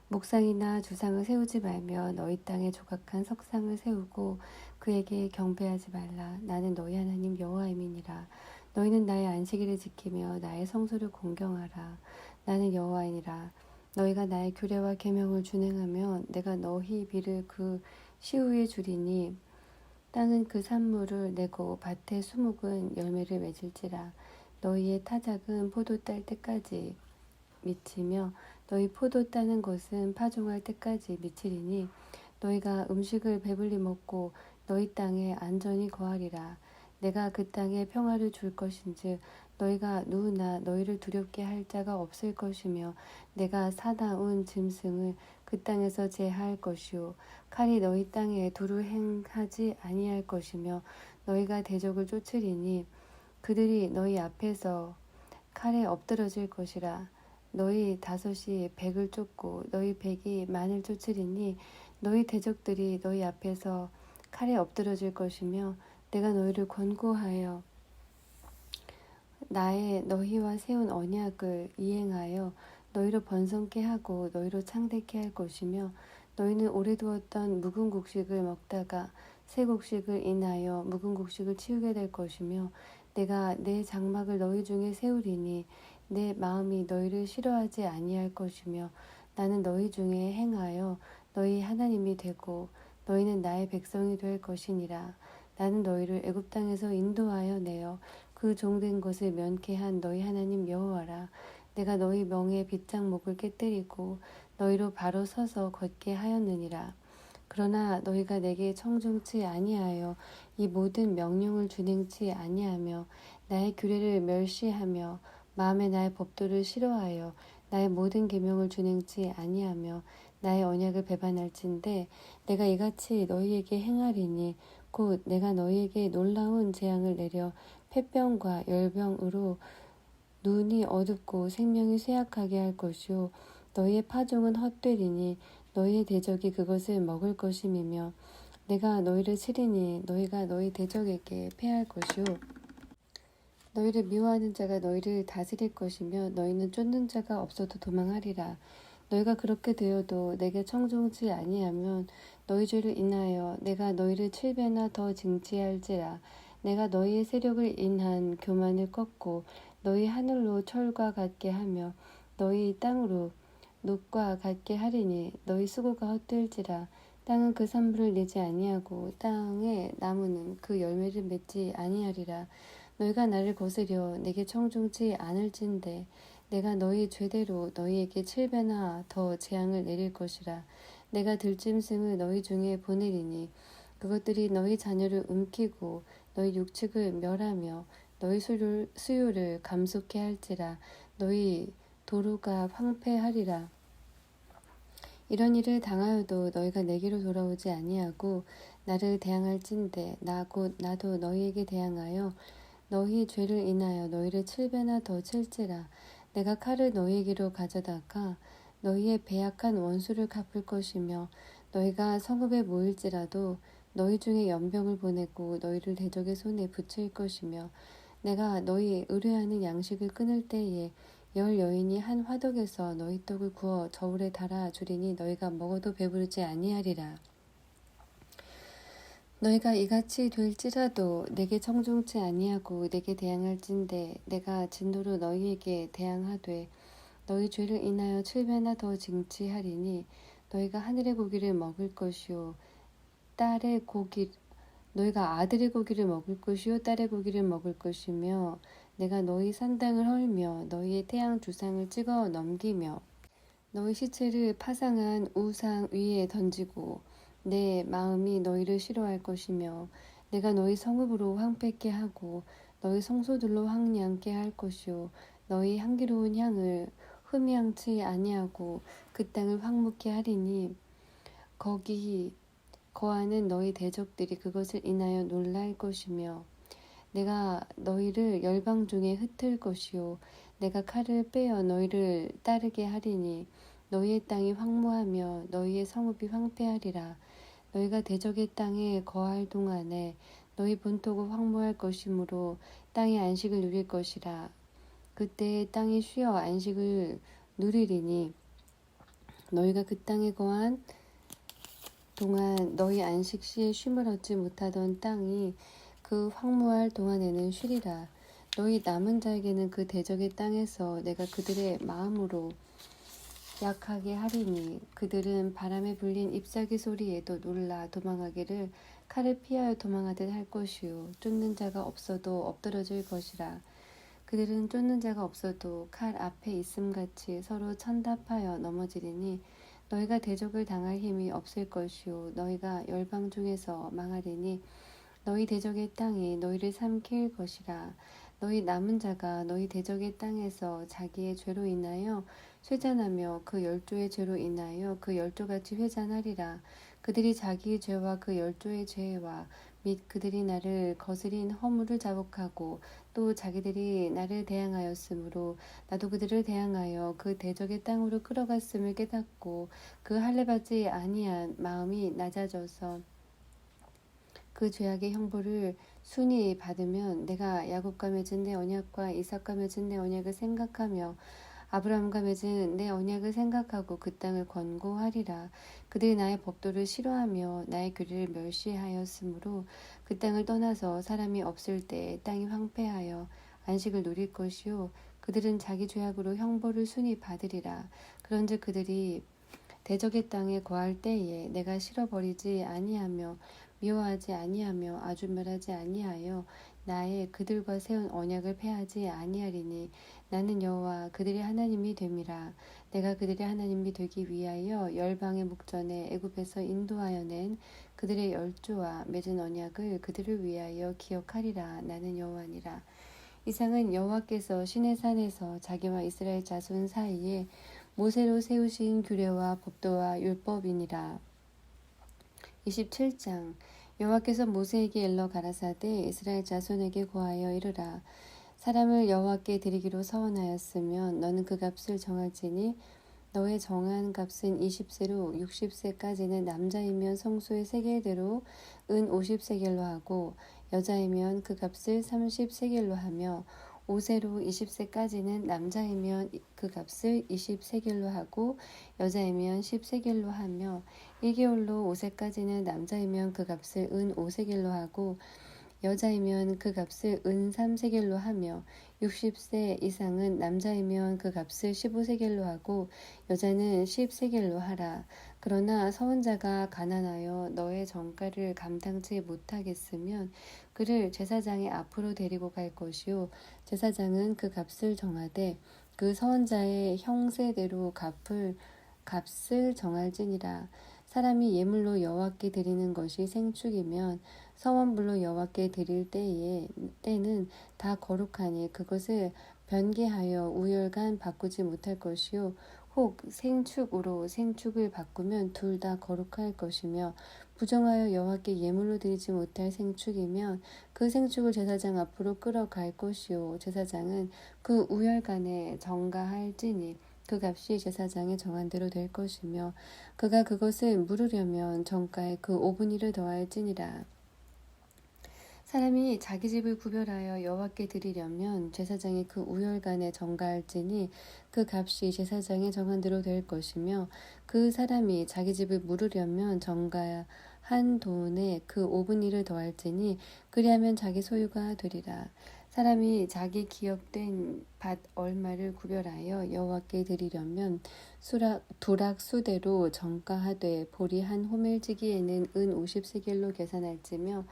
목상이나 주상을 세우지 말며 너희 땅에 조각한 석상을 세우고 그에게 경배하지 말라. 나는 너희 하나님 여호와임이니라. 너희는 나의 안식일을 지키며 나의 성소를 공경하라. 나는 여호와이니라. 너희가 나의 규례와 계명을 준행하면 내가 너희 비를 그 시우에 주리니 땅은 그 산물을 내고 밭의 수목은 열매를 맺을지라. 너희의 타작은 포도 딸 때까지 미치며 너희 포도 따는 것은 파종할 때까지 미치리니 너희가 음식을 배불리 먹고 너희 땅에 안전히 거하리라. 내가 그 땅에 평화를 줄 것인즉 너희가 누구나 너희를 두렵게 할 자가 없을 것이며 내가 사나운 짐승을 그 땅에서 제하할 것이요 칼이 너희 땅에 두루 행하지 아니할 것이며 너희가 대적을 쫓으리니 그들이 너희 앞에서 칼에 엎드러질 것이라. 너희 다섯이 백을 쫓고 너희 백이 만을 쫓으리니 너희 대적들이 너희 앞에서 칼에 엎드러질 것이며 내가 너희를 권고하여 나의 너희와 세운 언약을 이행하여 너희로 번성케 하고 너희로 창대케 할 것이며 너희는 오래 두었던 묵은 곡식을 먹다가 새 곡식을 인하여 묵은 곡식을 치우게 될 것이며 내가 내 장막을 너희 중에 세우리니 내 마음이 너희를 싫어하지 아니할 것이며 나는 너희 중에 행하여 너희 하나님이 되고 너희는 나의 백성이 될 것이니라. 나는 너희를 애굽 땅에서 인도하여 내어 그 종된 것을 면케한 너희 하나님 여호와라. 내가 너희 명의 빗장목을 깨뜨리고 너희로 바로 서서 걷게 하였느니라. 그러나 너희가 내게 청종치 아니하여 이 모든 명령을 준행치 아니하며 나의 규례를 멸시하며 마음에 나의 법도를 싫어하여 나의 모든 계명을 준행치 아니하며 나의 언약을 배반할진대 내가 이같이 너희에게 행하리니 곧 내가 너희에게 놀라운 재앙을 내려 폐병과 열병으로 눈이 어둡고 생명이 쇠약하게 할 것이요 너희의 파종은 헛되리니 너희의 대적이 그것을 먹을 것임이며 내가 너희를 치리니 너희가 너희 대적에게 패할 것이요 너희를 미워하는 자가 너희를 다스릴 것이며 너희는 쫓는 자가 없어도 도망하리라. 너희가 그렇게 되어도 내게 청종치 아니하면 너희 죄를 인하여 내가 너희를 7배나 더 징치할지라. 내가 너희의 세력을 인한 교만을 꺾고 너희 하늘로 철과 같게 하며 너희 땅으로 녹과 같게 하리니 너희 수고가 헛될지라. 땅은 그 산물을 내지 아니하고 땅의 나무는 그 열매를 맺지 아니하리라. 너희가 나를 거스려 내게 청종치 않을진대 내가 너희 죄대로 너희에게 7배나 더 재앙을 내릴 것이라. 내가 들짐승을 너희 중에 보내리니 그것들이 너희 자녀를 움키고 너희 육축을 멸하며 너희 수요를 감속케 할지라. 너희 도로가 황폐하리라. 이런 일을 당하여도 너희가 내게로 돌아오지 아니하고 나를 대항할진대 나 곧 나도 너희에게 대항하여 너희 죄를 인하여 너희를 7배나 더 칠지라. 내가 칼을 너희에게로 가져다가 너희의 배약한 원수를 갚을 것이며 너희가 성읍에 모일지라도 너희 중에 연병을 보내고 너희를 대적의 손에 붙일 것이며 내가 너희 의뢰하는 양식을 끊을 때에 열 여인이 한 화덕에서 너희 떡을 구워 저울에 달아 주리니 너희가 먹어도 배부르지 아니하리라. 너희가 이같이 될지라도 내게 청종치 아니하고 내게 대항할진대 내가 진노로 너희에게 대항하되 너희 죄를 인하여 7배나 더 징치하리니 너희가 하늘의 고기를 먹을 것이요 딸의 고기 너희가 아들의 고기를 먹을 것이요 딸의 고기를 먹을 것이며 내가 너희 산당을 헐며 너희의 태양 주상을 찍어 넘기며 너희 시체를 파상한 우상 위에 던지고 내 마음이 너희를 싫어할 것이며 내가 너희 성읍으로 황폐케 하고 너희 성소들로 황량케 할 것이요 너희 향기로운 향을 흠양치 아니하고 그 땅을 황무케 하리니 거기 거하는 너희 대적들이 그것을 인하여 놀랄 것이며 내가 너희를 열방 중에 흩을 것이요 내가 칼을 빼어 너희를 따르게 하리니 너희의 땅이 황무하며 너희의 성읍이 황폐하리라. 너희가 대적의 땅에 거할 동안에 너희 본토가 황무할 것이므로 땅의 안식을 누릴 것이라. 그때 땅이 쉬어 안식을 누리리니 너희가 그 땅에 거한 동안 너희 안식시에 쉼을 얻지 못하던 땅이 그 황무할 동안에는 쉬리라. 너희 남은 자에게는 그 대적의 땅에서 내가 그들의 마음으로 약하게 하리니 그들은 바람에 불린 잎사귀 소리에도 놀라 도망하기를 칼을 피하여 도망하듯 할 것이요 쫓는 자가 없어도 엎드러질 것이라. 그들은 쫓는 자가 없어도 칼 앞에 있음같이 서로 천답하여 넘어지리니 너희가 대적을 당할 힘이 없을 것이요 너희가 열방 중에서 망하리니 너희 대적의 땅이 너희를 삼킬 것이라. 너희 남은 자가 너희 대적의 땅에서 자기의 죄로 인하여 쇠잔하며 그 열조의 죄로 인하여 그 열조같이 회잔하리라. 그들이 자기의 죄와 그 열조의 죄와 및 그들이 나를 거스린 허물을 자복하고 또 자기들이 나를 대항하였으므로 나도 그들을 대항하여 그 대적의 땅으로 끌어갔음을 깨닫고 그 할례받지 아니한 마음이 낮아져서 그 죄악의 형벌을 순히 받으면 내가 야곱과 맺은 내 언약과 이삭과 맺은 내 언약을 생각하며 아브라함과 맺은 내 언약을 생각하고 그 땅을 권고하리라. 그들이 나의 법도를 싫어하며 나의 규례를 멸시하였으므로 그 땅을 떠나서 사람이 없을 때 땅이 황폐하여 안식을 누릴 것이요 그들은 자기 죄악으로 형벌을 순히 받으리라. 그런즉 그들이 대적의 땅에 거할 때에 내가 실어버리지 아니하며 미워하지 아니하며 아주 멸하지 아니하여 나의 그들과 세운 언약을 폐하지 아니하리니 나는 여호와 그들의 하나님이 됨이라. 내가 그들의 하나님이 되기 위하여 열방의 목전에 애굽에서 인도하여 낸 그들의 열조와 맺은 언약을 그들을 위하여 기억하리라. 나는 여호와니라. 이상은 여호와께서 시내산에서 자기와 이스라엘 자손 사이에 모세로 세우신 규례와 법도와 율법이니라. 27장 여호와께서 모세에게 일러 가라사대 이스라엘 자손에게 고하여 이르라. 사람을 여호와께 드리기로 서원하였으면 너는 그 값을 정할지니 너의 정한 값은 20세로 60세까지는 남자이면 성소의 세겔대로 은 50세겔로 하고 여자이면 그 값을 30세겔로 하며 5세로 20세까지는 남자이면 그 값을 20세겔로 하고 여자이면 10세겔로 하며 1개월로 5세까지는 남자이면 그 값을 은 5세겔로 하고 여자이면 그 값을 은 3세겔로 하며 60세 이상은 남자이면 그 값을 15세겔로 하고 여자는 10세겔로 하라. 그러나 서원자가 가난하여 너의 정가를 감당치 못하겠으면 그를 제사장의 앞으로 데리고 갈 것이요 제사장은 그 값을 정하되 그 서원자의 형세대로 값을 정할지니라. 사람이 예물로 여호와께 드리는 것이 생축이면 서원불로 여호와께 드릴 때는 다 거룩하니 그것을 변개하여 우열간 바꾸지 못할 것이요 혹 생축으로 생축을 바꾸면 둘 다 거룩할 것이며 부정하여 여호와께 예물로 드리지 못할 생축이면 그 생축을 제사장 앞으로 끌어갈 것이요 제사장은 그 우열간에 정가할지니 그 값이 제사장의 정한 대로 될 것이며 그가 그것을 물으려면 정가에 그 5분의 1을 더할지니라. 사람이 자기 집을 구별하여 여호와께 드리려면 제사장이 그 우열간에 정가할지니 그 값이 제사장의 정한 대로 될 것이며 그 사람이 자기 집을 물으려면 정가한 돈에 그 5분의 1을 더할지니 그리하면 자기 소유가 되리라. 사람이 자기 기업된 밭 얼마를 구별하여 여호와께 드리려면 두락 수대로 정가하되 보리 한 호멜지기에는 은 50세겔로 계산할지며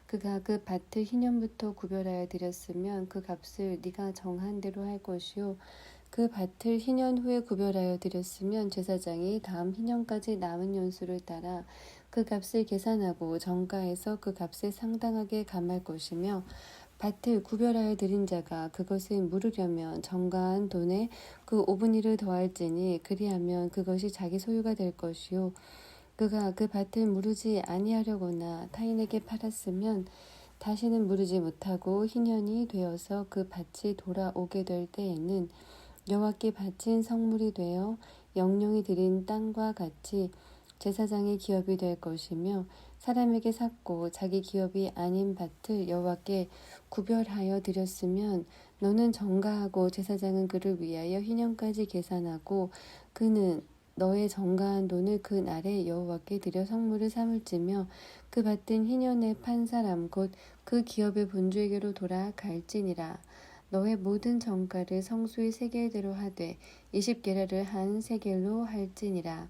그가 그 밭을 희년부터 구별하여 드렸으면 그 값을 네가 정한 대로 할 것이요 그 밭을 희년 후에 구별하여 드렸으면 제사장이 다음 희년까지 남은 연수를 따라 그 값을 계산하고 정가해서 그 값에 상당하게 감할 것이며 밭을 구별하여 드린 자가 그것을 물으려면 정가한 돈에 그 5분의 1을 더할지니 그리하면 그것이 자기 소유가 될 것이요 그가 그 밭을 무르지 아니하려거나 타인에게 팔았으면 다시는 무르지 못하고 희년이 되어서 그 밭이 돌아오게 될 때에는 여호와께 바친 성물이 되어 영령이 드린 땅과 같이 제사장의 기업이 될 것이며 사람에게 샀고 자기 기업이 아닌 밭을 여호와께 구별하여 드렸으면 너는 정가하고 제사장은 그를 위하여 희년까지 계산하고 그는 너의 정가한 돈을 그 날에 여호와께 드려 성물을 삼을지며 그 받은 희년의 판 사람 곧 그 기업의 본주에게로 돌아갈지니라. 너의 모든 정가를 성수의 세겔대로 하되 20게라를 한 세겔로 할지니라.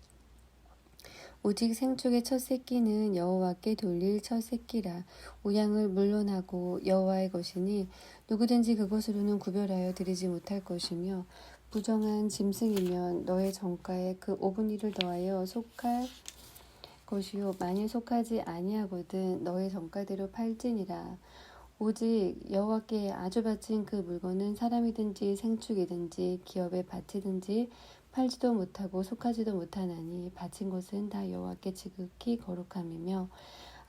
오직 생축의 첫 새끼는 여호와께 돌릴 첫 새끼라. 우양을 물론하고 여호와의 것이니 누구든지 그것으로는 구별하여 드리지 못할 것이며 부정한 짐승이면 너의 정가에 그 5분의 1을 더하여 속할 것이요 만일 속하지 아니하거든 너의 정가대로 팔지니라. 오직 여호와께 아주 바친 그 물건은 사람이든지 생축이든지 기업의 밭이든지 팔지도 못하고 속하지도 못하나니 바친 것은 다 여호와께 지극히 거룩함이며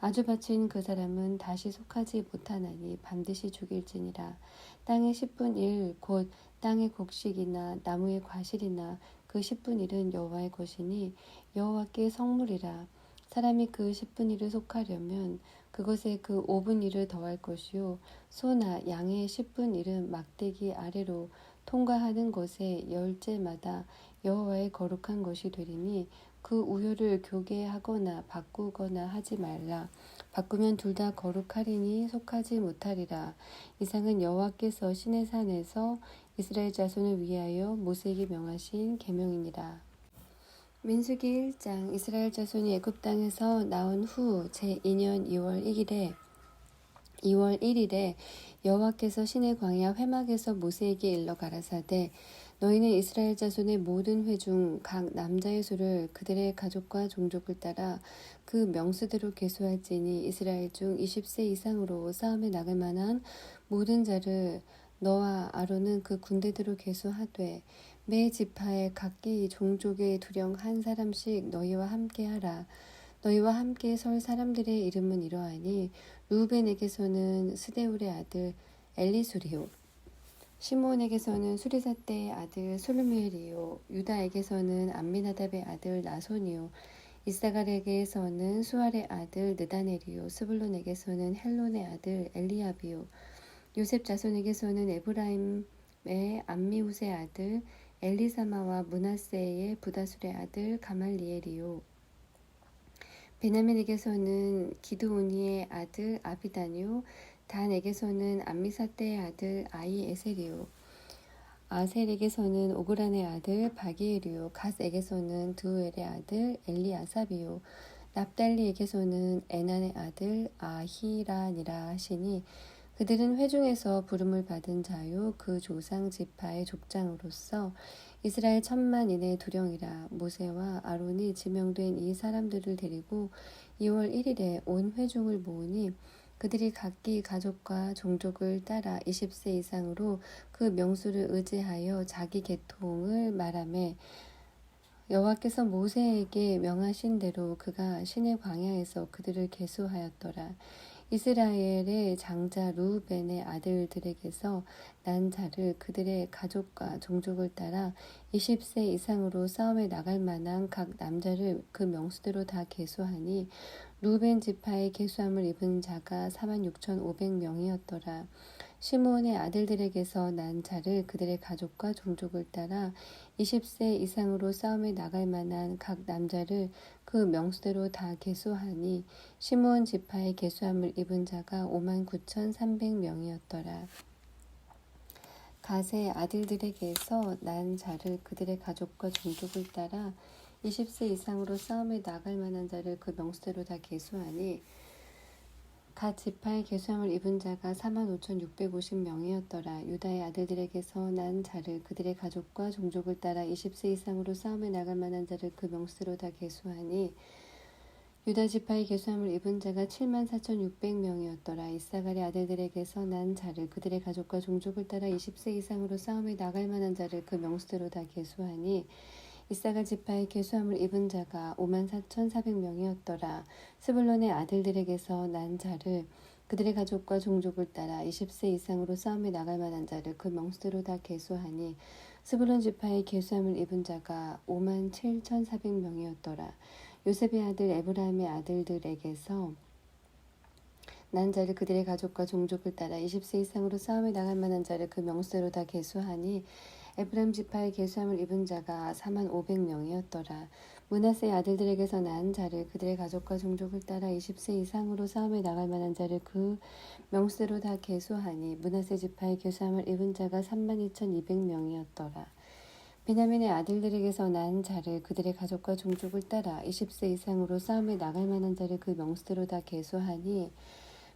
아주 바친 그 사람은 다시 속하지 못하나니 반드시 죽일지니라. 땅의 10분 1 곧 땅의 곡식이나 나무의 과실이나 그 10분 1은 여호와의 것이니 여호와께 성물이라. 사람이 그 10분 1을 속하려면 그것에 그 5분 1을 더할 것이요 소나 양의 10분 1은 막대기 아래로 통과하는 것에 열째마다 여호와의 거룩한 것이 되리니 그 우요를 교개하거나 바꾸거나 하지 말라. 바꾸면 둘 다 거룩하리니 속하지 못하리라. 이상은 여호와께서 시내산에서 이스라엘 자손을 위하여 모세에게 명하신 계명이니라. 민수기 1장. 이스라엘 자손이 애굽 땅에서 나온 후 제2년 2월 1일에 여호와께서 시내 광야 회막에서 모세에게 일러 가라사대 너희는 이스라엘 자손의 모든 회 중 각 남자의 수를 그들의 가족과 종족을 따라 그 명수대로 계수할지니 이스라엘 중 20세 이상으로 싸움에 나갈 만한 모든 자를 너와 아론은 그 군대대로 계수하되 매 지파에 각기 종족의 두령 한 사람씩 너희와 함께 하라. 너희와 함께 설 사람들의 이름은 이러하니 루벤에게서는 스데울의 아들 엘리수리요 시므온에게서는 수리사떼의 아들 솔루미엘이요 유다에게서는 암미나답의 아들 나손이요 이사갈에게서는 수알의 아들 느다넬이요 스불론에게서는 헬론의 아들 엘리압이요 요셉 자손에게서는 에브라임의 암미우스의 아들 엘리사마와 므낫세의 부다술의 아들 가말리엘이요 베냐민에게서는 기드오니의 아들 아비단이요 단에게서는 암미사떼의 아들 아히에셀이요 아셀에게서는 오그란의 아들 바기엘이요 갓에게서는 드우엘의 아들 엘리아삽이요 납달리에게서는 에난의 아들 아히란이라 하시니 그들은 회중에서 부름을 받은 자요 그 조상 지파의 족장으로서 이스라엘 10,000만인의 두령이라. 모세와 아론이 지명된 이 사람들을 데리고 2월 1일에 온 회중을 모으니 그들이 각기 가족과 종족을 따라 20세 이상으로 그 명수를 의지하여 자기 계통을 말하매 여호와께서 모세에게 명하신 대로 그가 시내 광야에서 그들을 계수하였더라. 이스라엘의 장자 루벤의 아들들에게서 난 자를 그들의 가족과 종족을 따라 20세 이상으로 싸움에 나갈 만한 각 남자를 그 명수대로 다 계수하니 루벤 지파의 계수함을 입은 자가 46,500명이었더라. 시므온의 아들들에게서 난 자를 그들의 가족과 종족을 따라 20세 이상으로 싸움에 나갈 만한 각 남자를 그 명수대로 다 계수하니 시므온 지파의 계수함을 입은 자가 59,300명이었더라. 갓의 아들들에게서 난 자를 그들의 가족과 종족을 따라 20세 이상으로 싸움에 나갈 만한 자를 그 명수대로 다 계수하니 갓 지파의 계수함을 입은 자가 45,650명이었더라. 유다의 아들들에게서 난 자를 그들의 가족과 종족을 따라 20세 이상으로 싸움에 나갈 만한 자를 그 명수대로 다 계수하니 유다 지파의 계수함을 입은 자가 74,600명이었더라. 이사갈의 아들들에게서 난 자를 그들의 가족과 종족을 따라 20세 이상으로 싸움에 나갈 만한 자를 그 명수대로 다 계수하니 이사갈 지파의 계수함을 입은 자가 54,400명이었더라. 스불론의 아들들에게서 난 자를 그들의 가족과 종족을 따라 20세 이상으로 싸움에 나갈 만한 자를 그 명수대로 다 계수하니 스불론 지파의 계수함을 입은 자가 57,400명이었더라. 요셉의 아들 에브라임의 아들들에게서 난 자를 그들의 가족과 종족을 따라 20세 이상으로 싸움에 나갈 만한 자를 그 명수대로 다 계수하니 에브라임 지파의 계수함을 입은 자가 4만 500명이었더라. 므낫세의 아들들에게서 난 자를 그들의 가족과 종족을 따라 20세 이상으로 싸움에 나갈 만한 자를 그 명수대로 다 계수하니 므낫세 지파의 계수함을 입은 자가 3만 2,200명이었더라. 베냐민의 아들들에게서 난 자를 그들의 가족과 종족을 따라 20세 이상으로 싸움에 나갈 만한 자를 그 명수대로 다 계수하니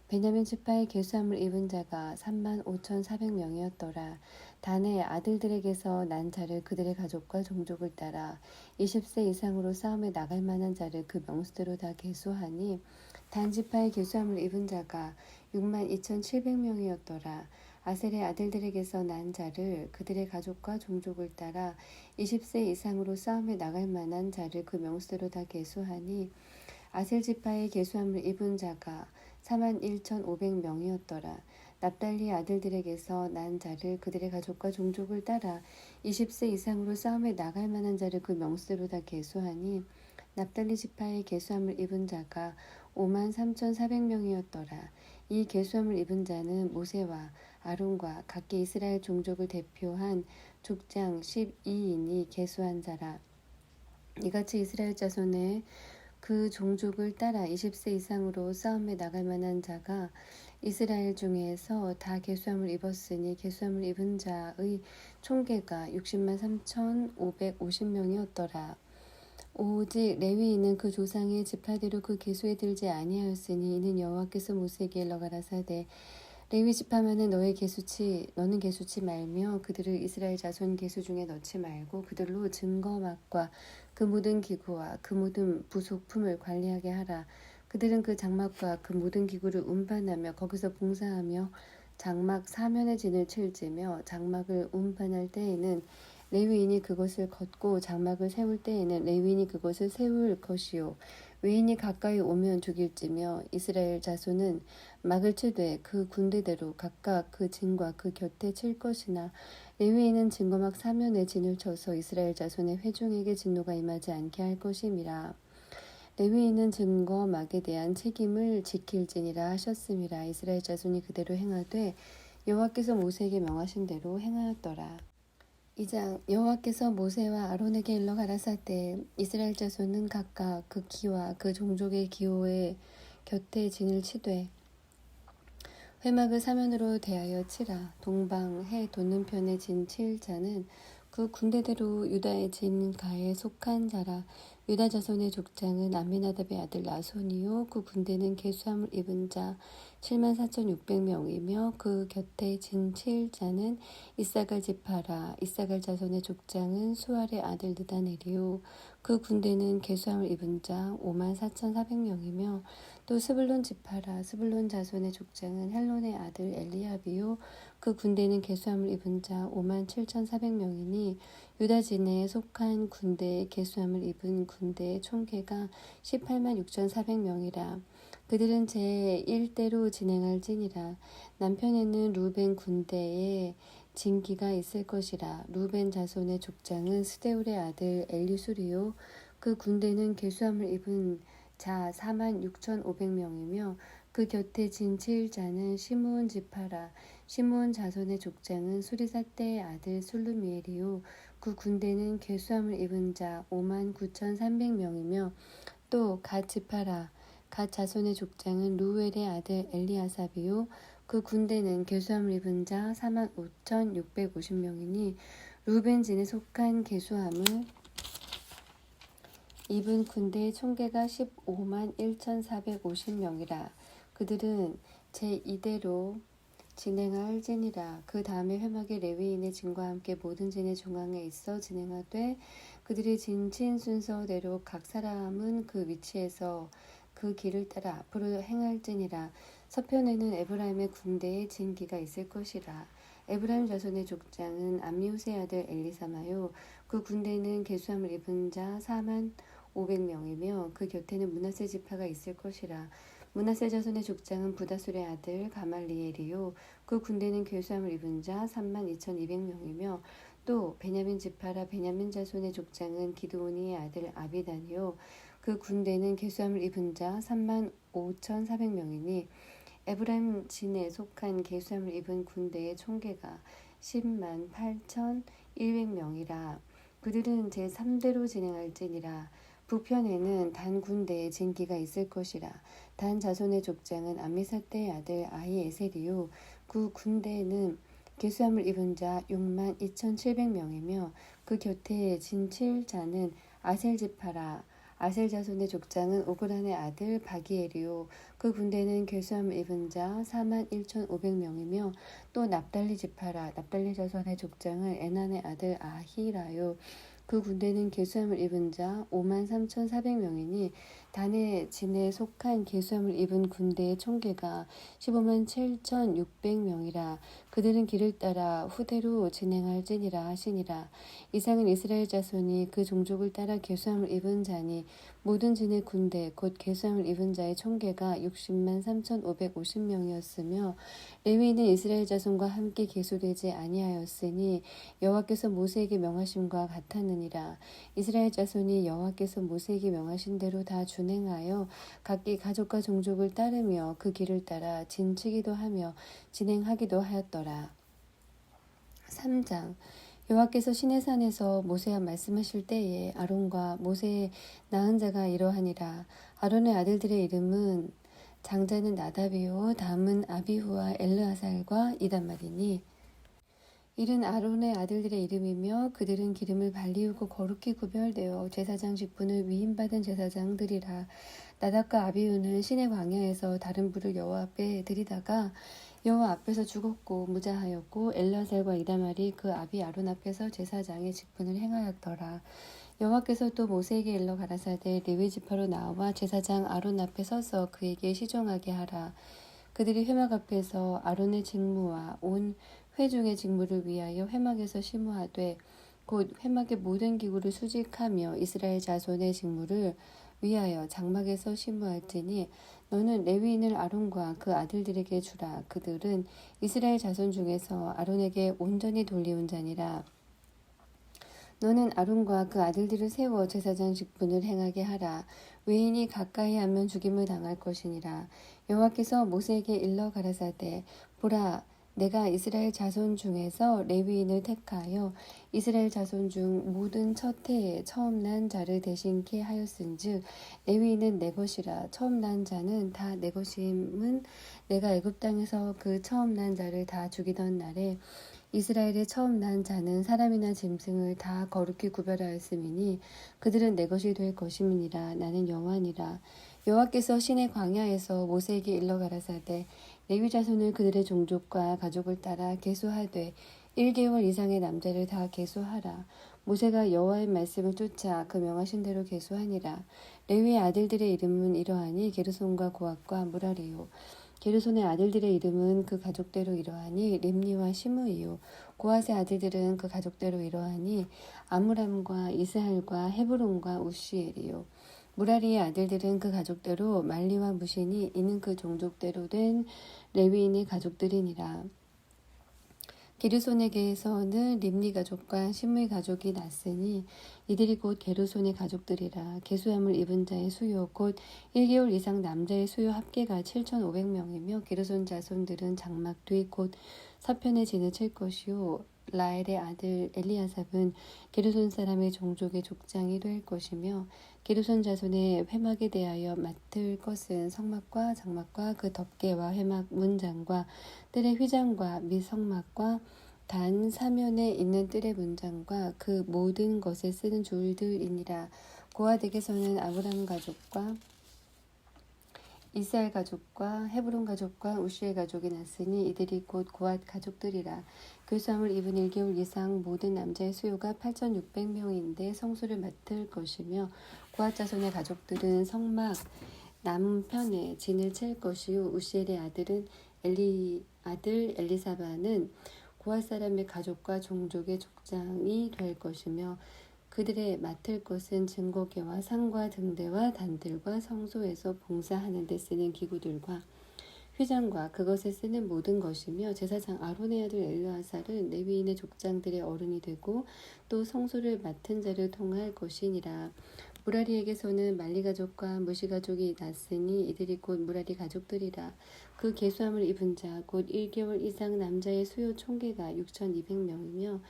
베냐민 지파의 계수함을 입은 자가 3만 5,400명이었더라. 단의 아들들에게서 난 자를 그들의 가족과 종족을 따라 20세 이상으로 싸움에 나갈 만한 자를 그 명수대로 다 계수하니 단 지파의 계수함을 입은 자가 6만 2,700명이었더라. 아셀의 아들들에게서 난 자를 그들의 가족과 종족을 따라 20세 이상으로 싸움에 나갈 만한 자를 그 명수대로 다 계수하니 아셀 지파의 계수함을 입은 자가 4만 1,500명이었더라. 납달리 아들들에게서 난 자를 그들의 가족과 종족을 따라 20세 이상으로 싸움에 나갈 만한 자를 그 명수대로 다 계수하니 납달리 지파의 계수함을 입은 자가 5만 3,400명이었더라. 이 계수함을 입은 자는 모세와 아론과 각기 이스라엘 종족을 대표한 족장 12인이 계수한 자라. 이같이 이스라엘 자손의 그 종족을 따라 20세 이상으로 싸움에 나갈 만한 자가 이스라엘 중에서 다 계수함을 입었으니 계수함을 입은 자의 총계가 60만 3,550명이었더라. 오직 레위인은 그 조상의 지파대로 그 계수에 들지 아니하였으니 이는 여호와께서 모세에게 일러 가라사대 레위 지파만은 너는 계수치 말며 그들을 이스라엘 자손 계수 중에 넣지 말고 그들로 증거막과 그 모든 기구와 그 모든 부속품을 관리하게 하라. 그들은 그 장막과 그 모든 기구를 운반하며 거기서 봉사하며 장막 사면의 진을 칠지며 장막을 운반할 때에는 레위인이 그것을 걷고 장막을 세울 때에는 레위인이 그것을 세울 것이요 외인이 가까이 오면 죽일지며 이스라엘 자손은 막을 치되 그 군대대로 각각 그 진과 그 곁에 칠 것이나 레위인은 증거막 사면에 진을 쳐서 이스라엘 자손의 회중에게 진노가 임하지 않게 할 것임이라. 레위인은 증거막에 대한 책임을 지킬지니라 하셨음이라. 이스라엘 자손이 그대로 행하되 여호와께서 모세에게 명하신 대로 행하였더라. 2장 여호와께서 모세와 아론에게 일러 가라사대 이스라엘 자손은 각각 그 기와 그 종족의 기호의 곁에 진을 치되 회막을 사면으로 대하여 치라. 동방 해 돋는 편에 진 칠 자는 그 군대대로 유다의 진가에 속한 자라. 유다 자손의 족장은 암미나답의 아들 나손이요 그 군대는 계수함을 입은 자 7만 4,600명이며 그 곁에 진 칠 자는 이사갈 지파라. 이사갈 자손의 족장은 수알의 아들 느다넬이요 그 군대는 계수함을 입은 자 5만 4,400명이며 또 스불론 지파라. 스불론 자손의 족장은 헬론의 아들 엘리압이요 그 군대는 계수함을 입은 자 5만 7,400명이니 유다 진에 속한 군대의 계수함을 입은 군대의 총계가 18만 6,400명이라. 그들은 제1대로 진행할지니라. 남편에는 루벤 군대에 진기가 있을 것이라. 루벤 자손의 족장은 스데울의 아들 엘리수리요 그 군대는 계수함을 입은 자 4만 6,500명이며 그 곁에 진 칠 자는 시므온 지파라. 시므온 자손의 족장은 수리사떼의 아들 술루미엘이요 그 군대는 계수함을 입은 자 5만 9,300명이며 또 갓 지파라. 갓 자손의 족장은 루엘의 아들 엘리아삽이요 그 군대는 계수함을 입은 자 4만 5,650명이니 루벤 진에 속한 계수함을 입은 군대의 총계가 15만 1,450명이라. 그들은 제2대로 진행할지니라. 그 다음에 회막의 레위인의 진과 함께 모든 진의 중앙에 있어 진행하되 그들의 진친 순서대로 각 사람은 그 위치에서 그 길을 따라 앞으로 행할지니라. 서편에는 에브라임의 군대의 진기가 있을 것이라. 에브라임 자손의 족장은 암미우스의 아들 엘리사마요 그 군대는 계수함을 입은 자 4만 500명이며 그 곁에는 므낫세 지파가 있을 것이라. 므낫세 자손의 족장은 부다술의 아들 가말리엘이요 그 군대는 계수함을 입은 자 3만 2,200명이며 또 베냐민 지파라. 베냐민 자손의 족장은 기드오니의 아들 아비단이요 그 군대는 계수함을 입은 자 3만 5,400명이니 에브라임 진에 속한 계수함을 입은 군대의 총계가 10만 8,100명이라. 그들은 제3대로 진행할지니라. 북편에는 단 군대의 진기가 있을 것이라. 단 자손의 족장은 암미사대의 아들 아히에셀이요. 그 군대에는 계수함을 입은 자 6만 2,700명이며 그 곁에 진 7자는 아셀 지파라. 아셀 자손의 족장은 오그란의 아들 바기엘이요. 그 군대는 계수함을 입은 자 4만 1,500명이며 또 납달리 지파라. 납달리 자손의 족장은 에난의 아들 아히라요. 그 군대는 계수함을 입은 자 5만 3,400명이니 단의 진에 속한 계수함을 입은 군대의 총계가 15만 7,600명이라. 그들은 길을 따라 후대로 진행할지니라 하시니라. 이상은 이스라엘 자손이 그 종족을 따라 계수함을 입은 자니 모든 진의 군대 곧 계수함을 입은 자의 총계가 60만 3,550명이었으며 레위인은 이스라엘 자손과 함께 계수되지 아니하였으니 여호와께서 모세에게 명하심과 같았느니라. 이스라엘 자손이 여호와께서 모세에게 명하신 대로 다 준행하여 각기 가족과 종족을 따르며 그 길을 따라 진치기도 하며 진행하기도 하였더라. 3장 여호와께서 시내산에서 모세와 말씀하실 때에 아론과 모세의 낳은 자가 이러하니라. 아론의 아들들의 이름은 장자는 나답이요 다음은 아비후와 엘르아살과 이단 말이니 이른 아론의 아들들의 이름이며 그들은 기름을 발리우고 거룩히 구별되어 제사장 직분을 위임받은 제사장들이라. 나답과 아비후는 시내 광야에서 다른 불을 여호와 앞에 들이다가 여호와 앞에서 죽었고 무자하였고 엘르아살과 이다말이 그 아비 아론 앞에서 제사장의 직분을 행하였더라. 여호와께서 또 모세에게 일러 가라사대 레위 지파로 나와 제사장 아론 앞에 서서 그에게 시종하게 하라. 그들이 회막 앞에서 아론의 직무와 온 회중의 직무를 위하여 회막에서 심우하되 곧 회막의 모든 기구를 수직하며 이스라엘 자손의 직무를 위하여 장막에서 심우할지니 너는 레위인을 아론과 그 아들들에게 주라. 그들은 이스라엘 자손 중에서 아론에게 온전히 돌리운 자니라. 너는 아론과 그 아들들을 세워 제사장 직분을 행하게 하라. 외인이 가까이 하면 죽임을 당할 것이니라. 여호와께서 모세에게 일러 가라사대 보라 내가 이스라엘 자손 중에서 레위인을 택하여 이스라엘 자손 중 모든 첫 해에 처음 난 자를 대신케 하였은즉 레위인은 내 것이라. 처음 난 자는 다 내 것임은 내가 애굽 땅에서 그 처음 난 자를 다 죽이던 날에 이스라엘의 처음 난 자는 사람이나 짐승을 다 거룩히 구별하였음이니 그들은 내 것이 될 것임이니라. 나는 여호와니라. 여호와께서 시내 광야에서 모세에게 일러 가라사대 레위 자손을 그들의 종족과 가족을 따라 계수하되 1개월 이상의 남자를 다 계수하라. 모세가 여호와의 말씀을 쫓아 그 명하신 대로 계수하니라. 레위의 아들들의 이름은 이러하니 게르손과 고핫과 무라리요. 게르손의 아들들의 이름은 그 가족대로 이러하니 림니와 시므이요. 고핫의 아들들은 그 가족대로 이러하니 아므람과 이스할과 헤브론과 우시엘이요. 무라리의 아들들은 그 가족대로 말리와 무시니 이는 그 종족대로 된 레위인의 가족들이니라. 게르손에게서는 림니 가족과 시므이 가족이 났으니 이들이 곧 게르손의 가족들이라. 계수함을 입은 자의 수요 곧 1개월 이상 남자의 수요 합계가 7,500명이며 게르손 자손들은 장막 뒤 곧 서편에 진을 칠 것이요 라엘의 아들 엘리아삽은 게르손 사람의 종족의 족장이 될 것이며 게르손 자손의 회막에 대하여 맡을 것은 성막과 장막과 그 덮개와 회막 문장과 뜰의 휘장과 및 성막과 단 사면에 있는 뜰의 문장과 그 모든 것에 쓰는 줄들이니라. 고핫에게서는 아브람 가족과 이스라엘 가족과 헤브론 가족과 우시엘 가족이 났으니 이들이 곧 고핫 가족들이라. 계수함을 입은 1개월 이상 모든 남자의 수요가 8,600명인데 성소를 맡을 것이며 고핫 자손의 가족들은 성막 남편에 진을 칠 것이요 우시엘의 아들 엘리사바는 고핫 사람의 가족과 종족의 족장이 될 것이며 그들의 맡을 것은 증거계와 상과 등대와 단들과 성소에서 봉사하는 데 쓰는 기구들과 휘장과 그것에 쓰는 모든 것이며 제사장 아론의 아들 엘르아살은 레위인의 족장들의 어른이 되고 또 성소를 맡은 자를 통할 것이니라. 무라리에게서는 말리 가족과 무시 가족이 났으니 이들이 곧 무라리 가족들이라. 그 계수함을 입은 자 곧 1개월 이상 남자의 수요 총계가 6,200명이며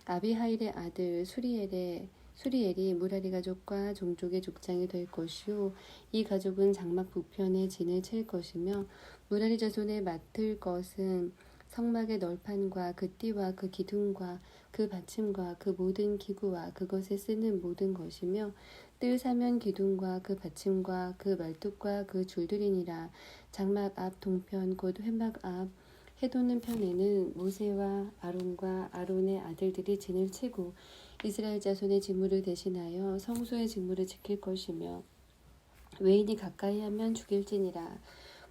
아비하일의 아들 수리엘이 무라리 가족과 종족의 족장이 될 것이요 이 가족은 장막 북편에 진을 칠 것이며 무라리 자손에 맡을 것은 성막의 널판과 그 띠와 그 기둥과 그 받침과 그 모든 기구와 그것에 쓰는 모든 것이며 뜰 사면 기둥과 그 받침과 그 말뚝과 그 줄들이니라. 장막 앞 동편 곧 회막 앞 해돋는 편에는 모세와 아론과 아론의 아들들이 진을 치고 이스라엘 자손의 직무를 대신하여 성소의 직무를 지킬 것이며 외인이 가까이 하면 죽일지니라.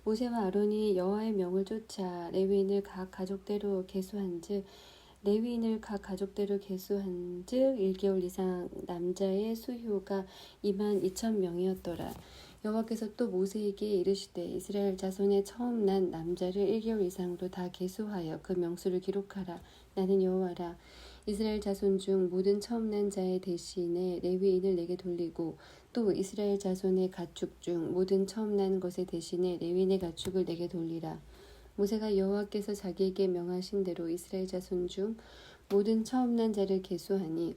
모세와 아론이 여호와의 명을 쫓아 레위인을 각 가족대로 계수한즉 1개월 이상 남자의 수효가 22,000명이었더라. 여호와께서 또 모세에게 이르시되 이스라엘 자손의 처음 난 남자를 1개월 이상으로 다 계수하여 그 명수를 기록하라. 나는 여호와라. 이스라엘 자손 중 모든 처음 난 자의 대신에 레위인을 내게 돌리고 또 이스라엘 자손의 가축 중 모든 처음 난 것의 대신에 레위인의 가축을 내게 돌리라. 모세가 여호와께서 자기에게 명하신 대로 이스라엘 자손 중 모든 처음 난 자를 계수하니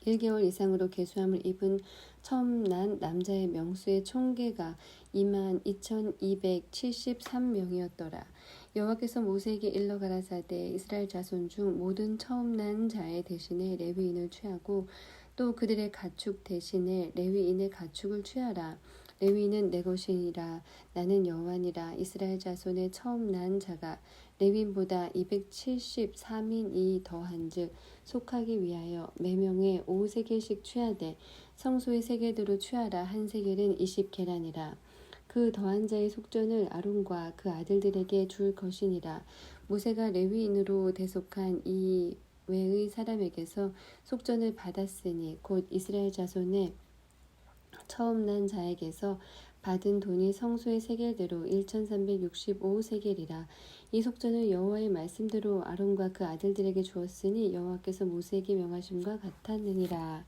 1개월 이상으로 계수함을 입은 처음 난 남자의 명수의 총계가 22,273명이었더라. 여호와께서 모세에게 일러 가라사대 이스라엘 자손 중 모든 처음 난 자의 대신에 레위인을 취하고 또 그들의 가축 대신에 레위인의 가축을 취하라. 레위인은 내 것이니라. 나는 여호와니라. 이스라엘 자손의 처음 난 자가 레위인보다 273인이 더한즉 속하기 위하여 매명에 5세겔씩 취하되 성소의 세겔대로 취하라. 한 세겔은 20계란이라. 그 더한 자의 속전을 아론과 그 아들들에게 줄 것이니라. 모세가 레위인으로 대속한 이 외의 사람에게서 속전을 받았으니 곧 이스라엘 자손의 처음 난 자에게서 받은 돈이 성소의 세겔대로 1,365세겔이라. 이 속전을 여호와의 말씀대로 아론과 그 아들들에게 주었으니 여호와께서 모세에게 명하심과 같았느니라.